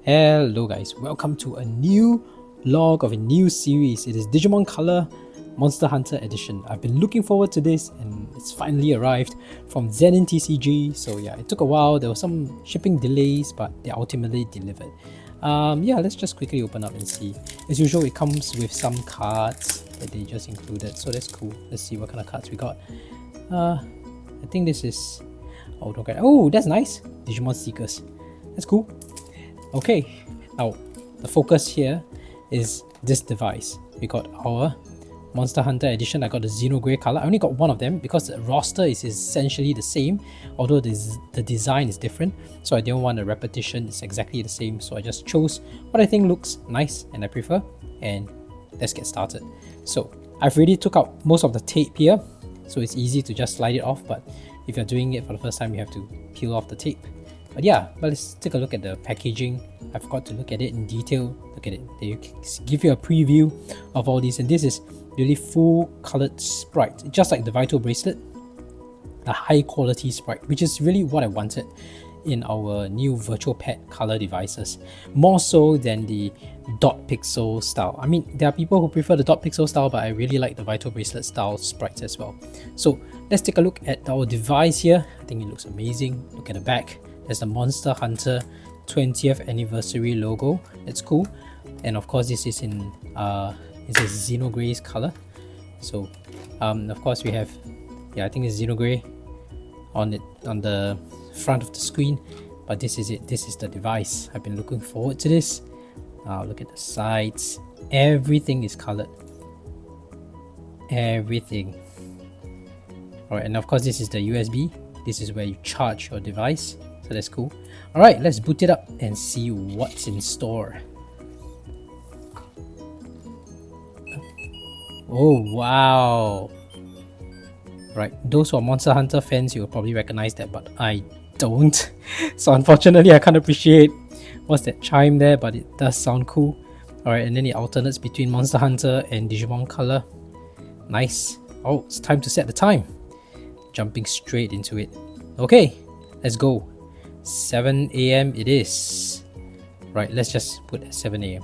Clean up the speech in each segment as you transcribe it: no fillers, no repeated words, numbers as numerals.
Hello guys, welcome to a new log of a new series. It is Digimon Color Monster Hunter Edition. I've been looking forward to this and it's finally arrived from Zenin TCG. So yeah, it took a while, there were some shipping delays, but they ultimately delivered. Yeah, let's just quickly open up and see. As usual, it comes with some cards that they just included, so that's cool. Let's see what kind of cards we got. I think this is... Oh, that's nice! Digimon Seekers. That's cool. Okay, now the focus here is this device. We got our Monster Hunter edition. I got the Zinogre color. I only got one of them because the roster is essentially the same, although the design is different. So I didn't want a repetition, it's exactly the same. So I just chose what I think looks nice and I prefer, and let's get started. So I've already took out most of the tape here, so it's easy to just slide it off, but if you're doing it for the first time, you have to peel off the tape. But yeah, let's take a look at the packaging. I forgot to look at it in detail. Look at it. They give you a preview of all these, and this is really full colored sprite, just like the Vital Bracelet, a high quality sprite, which is really what I wanted in our new virtual pet color devices, more so than the dot pixel style. I mean, there are people who prefer the dot pixel style, but I really like the Vital Bracelet style sprites as well. So let's take a look at our device here. I think it looks amazing. Look at the back. There's the Monster Hunter 20th anniversary logo. That's cool. And of course, this is in it's a Zinogre's color. So of course we have, yeah, I think it's Zinogre on it on the front of the screen. But this is it. This is the device. I've been looking forward to this. Look at the sides. Everything is colored. Everything. Alright, and of course this is the USB. This is where you charge your device. So that's cool. Alright, let's boot it up and see what's in store. Oh wow! Right, those who are Monster Hunter fans, you'll probably recognize that, but I don't. So unfortunately, I can't appreciate what's that chime there, but it does sound cool. Alright, and then it alternates between Monster Hunter and Digimon Color. Nice. Oh, it's time to set the time. Jumping straight into it. Okay, let's go. 7 AM it is. Right, let's just put at 7 AM.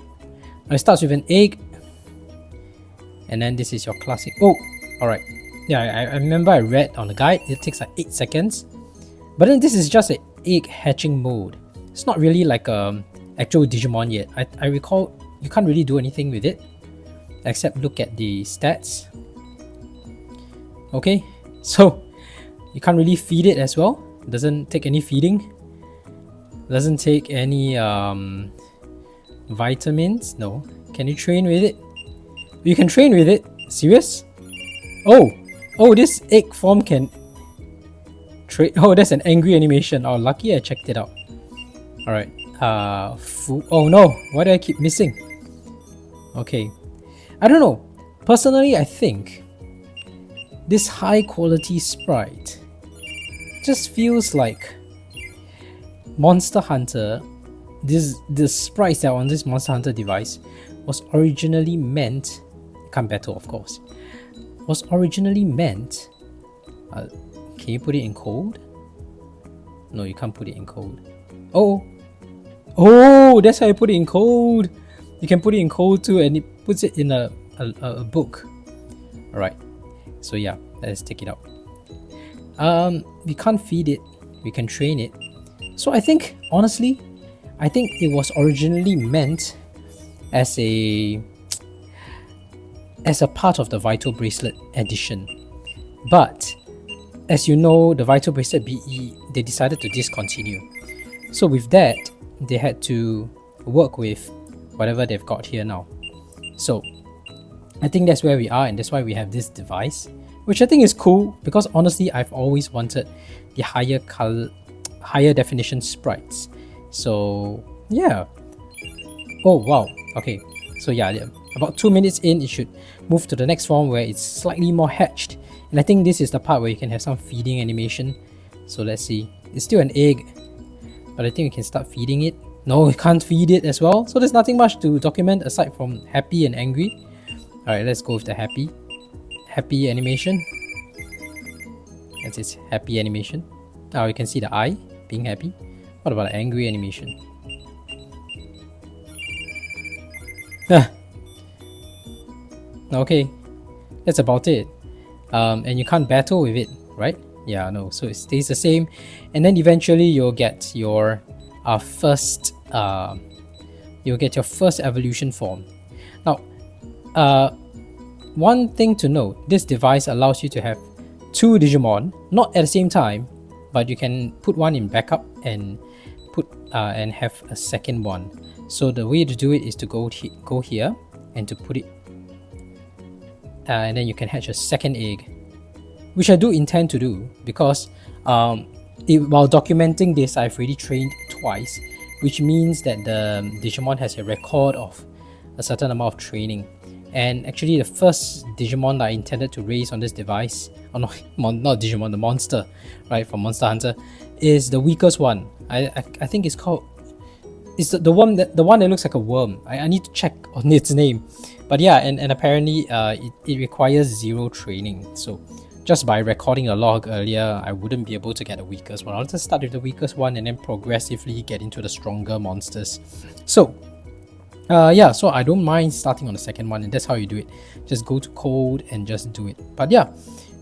Now it starts with an egg. And then this is your classic. Oh, alright. Yeah, I remember I read on the guide, it takes like 8 seconds. But then this is just an egg hatching mode. It's not really like actual Digimon yet. I recall you can't really do anything with it except look at the stats. Okay, so you can't really feed it as well. It doesn't take any feeding. Doesn't take any vitamins. No. Can you train with it? You can train with it. Serious? Oh, this egg form can train. Oh, that's an angry animation. Oh, lucky I checked it out. Alright. Oh no, why do I keep missing? Okay. I don't know. Personally, I think this high quality sprite just feels like Monster Hunter, the sprites that are on this Monster Hunter device was originally meant, can't battle of course, was originally meant, can you put it in cold? No, you can't put it in cold. Oh, that's how you put it in cold. You can put it in cold too, and it puts it in a book. Alright, so yeah, let's take it out. We can't feed it, we can train it. So I think, honestly, I think it was originally meant as a part of the Vital Bracelet edition. But as you know, the Vital Bracelet BE, they decided to discontinue. So with that, they had to work with whatever they've got here now. So I think that's where we are, and that's why we have this device, which I think is cool because honestly, I've always wanted the higher definition sprites. So yeah. Oh wow. Okay. So yeah, about 2 minutes in, it should move to the next form where it's slightly more hatched. And I think this is the part where you can have some feeding animation. So let's see. It's still an egg, but I think we can start feeding it. No, we can't feed it as well. So there's nothing much to document aside from happy and angry. Alright, let's go with the happy animation. That's its happy animation. Now you can see the eye being happy. What about an angry animation? Okay, that's about it. And you can't battle with it, right? Yeah, no, so it stays the same. And then eventually you'll get your first evolution form. Now, one thing to note, this device allows you to have two Digimon, not at the same time, but you can put one in backup and have a second one. So the way to do it is to go here and to put it, and then you can hatch a second egg, which I do intend to do because while documenting this, I've already trained twice, which means that the Digimon has a record of a certain amount of training. And actually the first Digimon that I intended to raise on this device, or not Digimon, the monster, right, from Monster Hunter, is the weakest one. I think it's called, it's the one that looks like a worm. I need to check on its name. But yeah, and apparently it requires 0 training. So just by recording a log earlier, I wouldn't be able to get the weakest one. I'll just start with the weakest one and then progressively get into the stronger monsters. So yeah, so I don't mind starting on the second one, and that's how you do it. Just go to code and just do it. But yeah,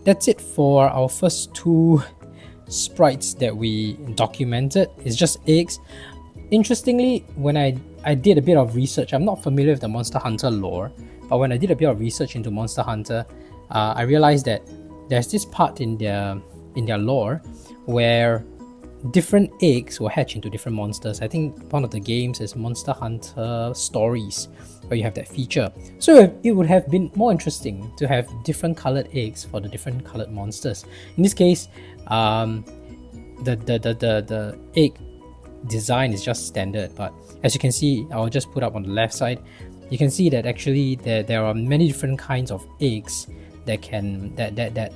that's it for our first 2 sprites that we documented. It's just eggs. Interestingly, when I did a bit of research, I'm not familiar with the Monster Hunter lore, but when I did a bit of research into Monster Hunter, I realized that there's this part in their lore where different eggs will hatch into different monsters. I think one of the games is Monster Hunter Stories, where you have that feature. So it would have been more interesting to have different colored eggs for the different colored monsters. In this case, the egg design is just standard, but as you can see, I'll just put up on the left side, you can see that actually there are many different kinds of eggs that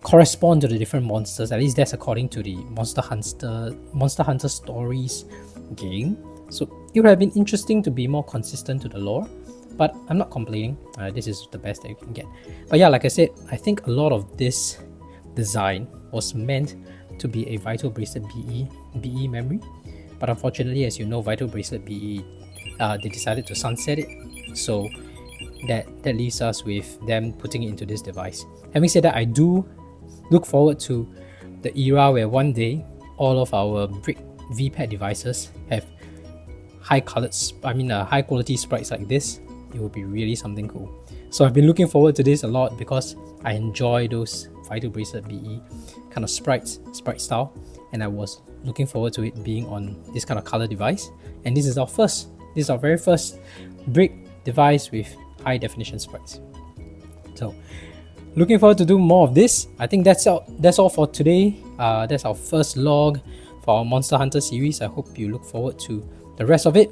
correspond to the different monsters. At least that's according to the Monster Hunter Stories game. So it would have been interesting to be more consistent to the lore, but I'm not complaining. This is the best that you can get. But yeah, like I said, I think a lot of this design was meant to be a Vital Bracelet BE memory, but unfortunately, as you know, Vital Bracelet BE, they decided to sunset it, so that leaves us with them putting it into this device. Having said that, I do look forward to the era where one day all of our brick VPAD devices have high quality sprites like this. It will be really something cool. So I've been looking forward to this a lot because I enjoy those Vital Bracelet BE kind of sprite style, and I was looking forward to it being on this kind of color device. And this is our very first brick device with high definition sprites. So looking forward to do more of this. I think that's all for today. That's our first log for our Monster Hunter series. I hope you look forward to the rest of it.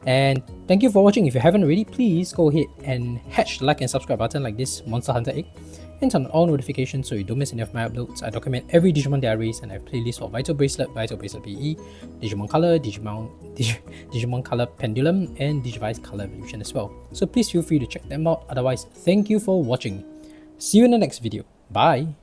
And thank you for watching. If you haven't already, please go ahead and hatch the like and subscribe button like this Monster Hunter egg, and turn on all notifications so you don't miss any of my uploads. I document every Digimon that I raise, and I have playlists for Vital Bracelet BE, Digimon Color, Digimon Color Pendulum, and Digivice Color Evolution as well. So please feel free to check them out. Otherwise, thank you for watching. See you in the next video. Bye!